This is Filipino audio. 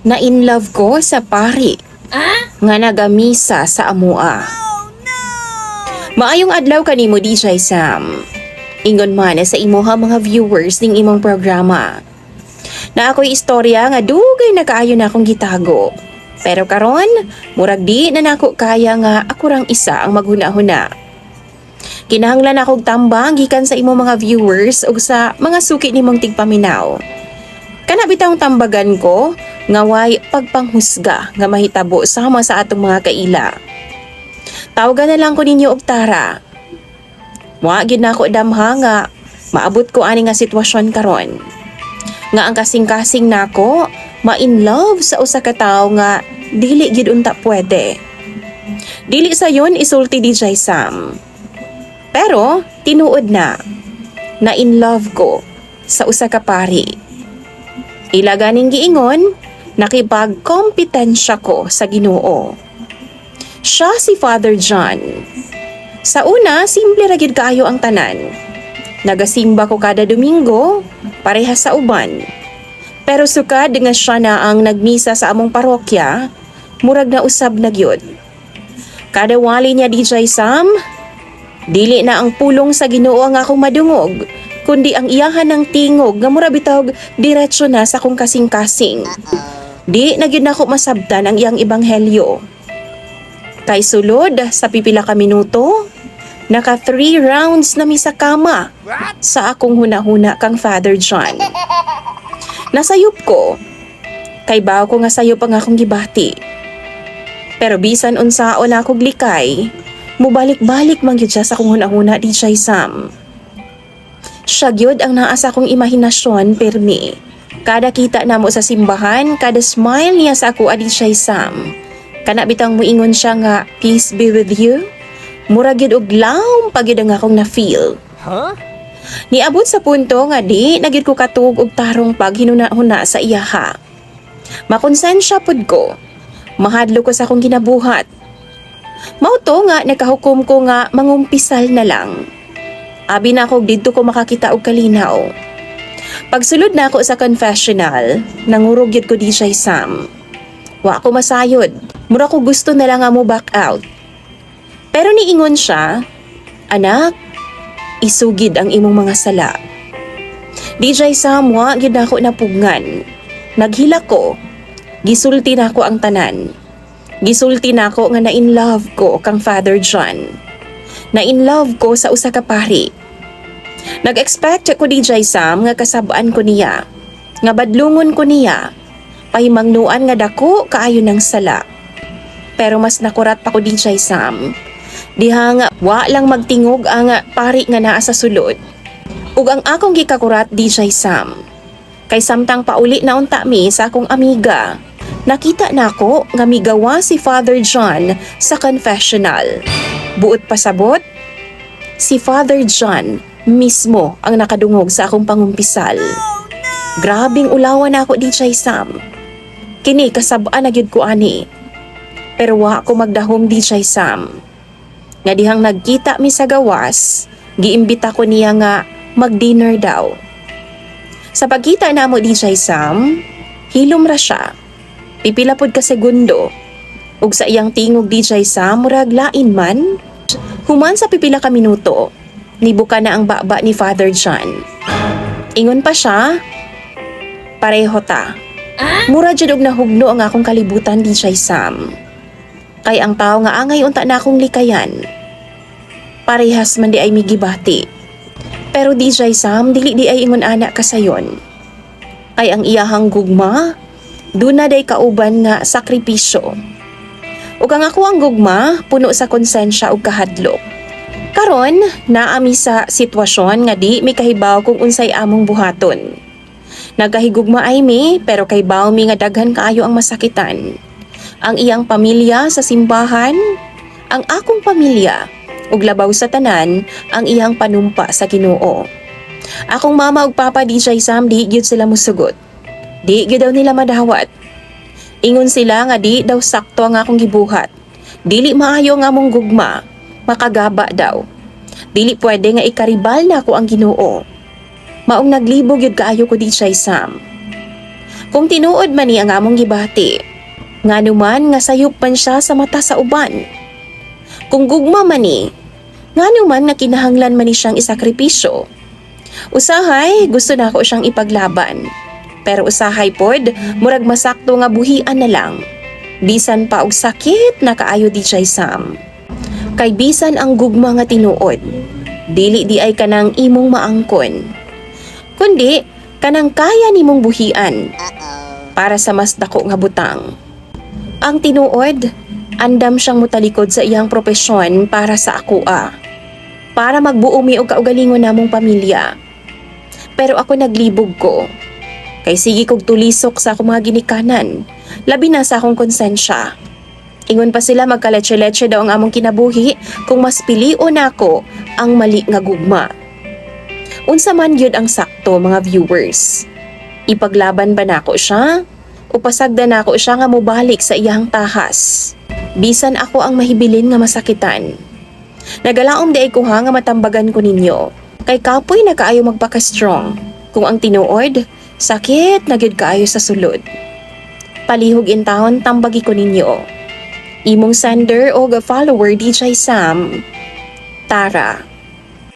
Na in love ko sa pari nga nagamisa sa amua. Maayong adlaw kanimo DJ Sam. Ingon man sa imuha mga viewers ning imong programa. Na ako'y istorya nga dugay na kaayo na akong gitago. Pero karon, murag di na nako kaya nga ako rang isa ang maghuna-huna. Kinahanglan akong tambang gikan sa imong mga viewers ug sa mga suki nimong tigpaminaw. Kana bitawng tambagan ko nga way pagpanghusga nga mahitabo sama sa atong mga kaila. Tawagan na lang ko ninyo og Tara. Wa gid nako damha nga maabot ko ani nga sitwasyon karon. Nga ang kasing-kasing nako ma-in love sa usa ka tawo nga dili gid unta pwede. Dili sayon isulti DJ Sam. Pero tinuod na in love ko sa usa ka pari. Ila ganing giingon, nakipagkompetensya ko sa Ginoo. Siya si Father John. Sa una, simple ra gid kaayo ang tanan. Nagasimba ko kada Domingo, parehas sa uban. Pero sukad nga siya na ang nagmisa sa among parokya, murag na usab na gyud. Kada wali niya DJ Sam, dili na ang pulong sa Ginoo ang akong madungog, kundi ang iyahan ng tingog nga mura bitawg diretso na sa akong kasing-kasing. Di na gyud nako masabtan ang iyang ebanghelyo. Kay sulod sa pipila ka minuto, naka 3 rounds na mi sa kama sa akong hunahuna kang Father John. Nasayop ko, kay bawo ko nga sayop ang akong gibati. Pero bisan unsaon akong likay, mubalik-balik man gyud siya sa akong hunahuna DJ Sam. Siya gyud ang naa sa akong imahinasyon permi. Kada kita namo sa simbahan, kada smile niya sa ako DJ Sam. Kana bitang moingon siya nga, peace be with you. Mura gyud og laom pa gyud ang akong na-feel. Niabot sa punto nga di na gyud ko katug og tarong paghinuna-huna sa iyaha. Makonsensya pud ko. Mahadlo ko sa akong ginabuhat. Mao to nga nakahukom ko nga mangumpisal na lang. Abi na ako didto ko makakita og kalinaw. Pagsulod na ako sa confessional, nangurog gyud ko DJ Sam. Wa ko masayod. Mura ko gusto na lang nga mo back out. Pero niingon siya, anak, isugid ang imong mga sala. DJ Sam, wa gyud ako napugngan. Naghila ko. Gisulti na ko ang tanan. Gisulti na ko nga na in love ko kang Father John. Na in love ko sa usa ka pari. Nag-expect ko DJ Sam nga kasabaan ko niya. Nga badlungon ko niya. Pahimangnuan nga dako kaayo ng sala. Pero mas nakurat pa ko DJ Sam. Diha nga wa lang magtingog ang pari nga naa sa sulod. Ug ang akong gikakurat DJ Sam. Kay samtang pauli na unta mi sa akong amiga. Nakita nako nga migawa si Father John sa confessional. Buot pasabot, si Father John mismo ang nakadungog sa akong pangumpisal. Grabing ulawan ako DJ Sam. Kini kasabaan na gyud ko ani. Pero wa ko magdahom DJ Sam. Nga dihang nagkita mi sa gawas, giimbita ko niya nga mag-dinner daw. Sa pagkita namo DJ Sam, hilom ra siya. Pipila pod ka segundo. Ug sa iyang tingog DJ Sam, murag lain man. Human sa pipila ka minuto, nibuka na ang baba ni Father John. Ingon pa siya, pareho ta. Mura jud og nahugno ang akong kalibutan DJ Sam. Kay ang tao nga angay unta na akong likayan. Parehas man di ay migibati. Pero DJ Sam, dili di ay ingon ana kasayon. Kay ang iyahang gugma, duna day kauban nga sakripisyo. Ug ang ako ang gugma, puno sa konsensya ug kahadlok. Karon, naami sa sitwasyon nga di mi kahibaw kung unsay among buhaton. Nagkahigugma ay mi, pero kay baw mi nga daghan kaayo ang masakitan. Ang iyang pamilya sa simbahan, ang akong pamilya, ug labaw sa tanan, ang iyang panumpa sa Ginoo. Akong mama ug papa DJ Sam, di gyud sila musugot. Di gyud daw nila madawat. Ingon sila nga di daw sakto ang akong gibuhat. Dili maayo nga mong gugma, makagaba daw. Dili pwede nga ikaribal na ako ang Ginoo. Maong naglibog yun kaayo ko DJ Sam. Kung tinuod man ni ang among gibati, nganuman nga sayop man siya sa mata sa uban. Kung gugma man ni, nganuman nga kinahanglan man ni siyang isakripisyo. Usahay, gusto na ako siyang ipaglaban. Pero usahay pod, murag masakto nga buhian na lang. Bisan pa og sakit na kaayo DJ Sam. Kay bisan ang gugma nga tinuod, dili di ay kanang imong maangkon. Kundi, kanang kaya nimong buhian para sa mas dako nga butang. Ang tinuod, andam siyang mutalikod sa iyang propesyon para sa akoa. Para magbuo mi og kaugalingon namong pamilya. Pero ako naglibog ko. Kay sige kog tulisok sa akong mga ginikanan, labi na sa akong konsensya. Ingon pa sila magkaletse-letse daw ang among kinabuhi kung mas pilion nako ang mali nga gugma. Unsa man gyud ang sakto mga viewers. Ipaglaban ba nako siya? O pasagda nako siya nga mobalik sa iyang tahas? Bisan ako ang mahibilin nga masakitan. Nagalaom di ay kuha nga matambagan ko ninyo. Kay kapoy na kaayo magpaka-strong. Kung ang tinuod, sakit na gyud kaayo sa sulod. Palihog in taon tambagi ko ninyo. Imong sender o follower DJ Sam, Tara.